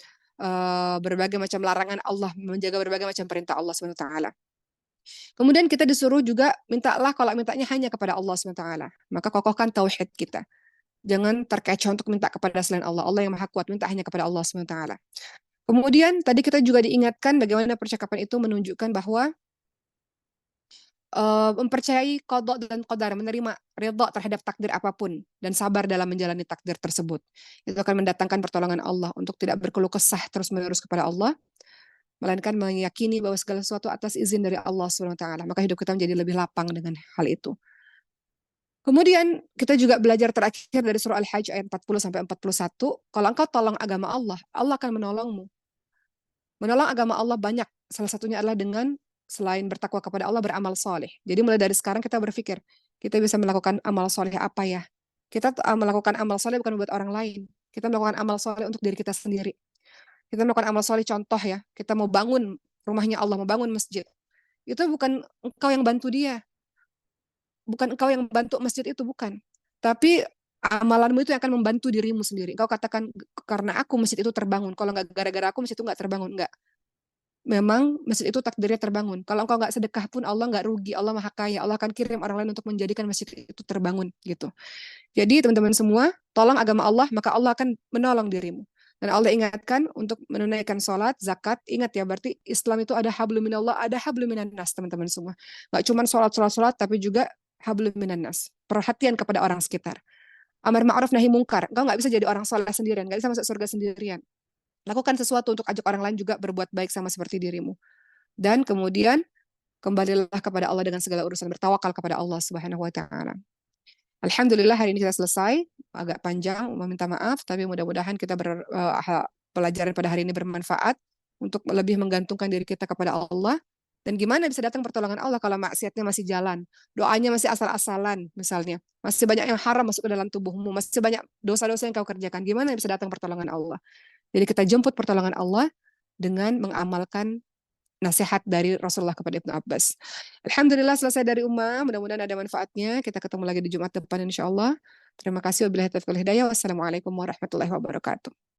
[SPEAKER 1] berbagai macam larangan Allah, menjaga berbagai macam perintah Allah SWT. Kemudian kita disuruh juga mintalah, kalau mintanya hanya kepada Allah SWT. Maka kokohkan tauhid kita. Jangan terkecoh untuk minta kepada selain Allah. Allah yang maha kuat, minta hanya kepada Allah SWT. Kemudian tadi kita juga diingatkan bagaimana percakapan itu menunjukkan bahwa mempercayai qada dan qadar, menerima ridha terhadap takdir apapun dan sabar dalam menjalani takdir tersebut. Itu akan mendatangkan pertolongan Allah untuk tidak berkeluh kesah terus-menerus kepada Allah, melainkan meyakini bahwa segala sesuatu atas izin dari Allah Subhanahu wa taala. Maka hidup kita menjadi lebih lapang dengan hal itu. Kemudian kita juga belajar terakhir dari surah Al-Hajj ayat 40 sampai 41, kalau engkau tolong agama Allah, Allah akan menolongmu. Menolong agama Allah banyak, salah satunya adalah dengan selain bertakwa kepada Allah, beramal soleh. Jadi mulai dari sekarang kita berpikir, kita bisa melakukan amal soleh apa ya? Kita melakukan amal soleh bukan buat orang lain. Kita melakukan amal soleh untuk diri kita sendiri. Kita melakukan amal soleh, contoh ya, kita mau bangun rumahnya Allah, mau bangun masjid. Itu bukan engkau yang bantu dia. Bukan engkau yang bantu masjid itu, bukan. Tapi amalanmu itu yang akan membantu dirimu sendiri. Engkau katakan, karena aku masjid itu terbangun. Kalau nggak gara-gara aku masjid itu nggak terbangun. Nggak. Memang masjid itu takdirnya terbangun. Kalau engkau nggak sedekah pun Allah nggak rugi. Allah maha kaya. Allah akan kirim orang lain untuk menjadikan masjid itu terbangun gitu. Jadi teman-teman semua, tolong agama Allah, maka Allah akan menolong dirimu. Dan Allah ingatkan untuk menunaikan sholat, zakat. Ingat ya, berarti Islam itu ada hablum minallah, ada hablum minan nas, teman-teman semua. Nggak cuma sholat, tapi juga hablum minan nas. Perhatian kepada orang sekitar. Amar ma'ruf nahi mungkar. Engkau nggak bisa jadi orang soleh sendirian, nggak bisa masuk surga sendirian. Lakukan sesuatu untuk ajak orang lain juga berbuat baik sama seperti dirimu. Dan kemudian kembalilah kepada Allah dengan segala urusan, bertawakal kepada Allah Subhanahu wa taala. Alhamdulillah hari ini kita selesai, agak panjang, meminta maaf, tapi mudah-mudahan pelajaran pada hari ini bermanfaat untuk lebih menggantungkan diri kita kepada Allah. Dan gimana bisa datang pertolongan Allah kalau maksiatnya masih jalan, doanya masih asal-asalan misalnya, masih banyak yang haram masuk ke dalam tubuhmu, masih banyak dosa-dosa yang kau kerjakan, gimana bisa datang pertolongan Allah? Jadi kita jemput pertolongan Allah dengan mengamalkan nasihat dari Rasulullah kepada Ibnu Abbas. Alhamdulillah selesai dari Ummah, mudah-mudahan ada manfaatnya. Kita ketemu lagi di Jumat depan insya Allah. Terima kasih. Wabillahi taufiq wal hidayah. Wassalamualaikum warahmatullahi wabarakatuh.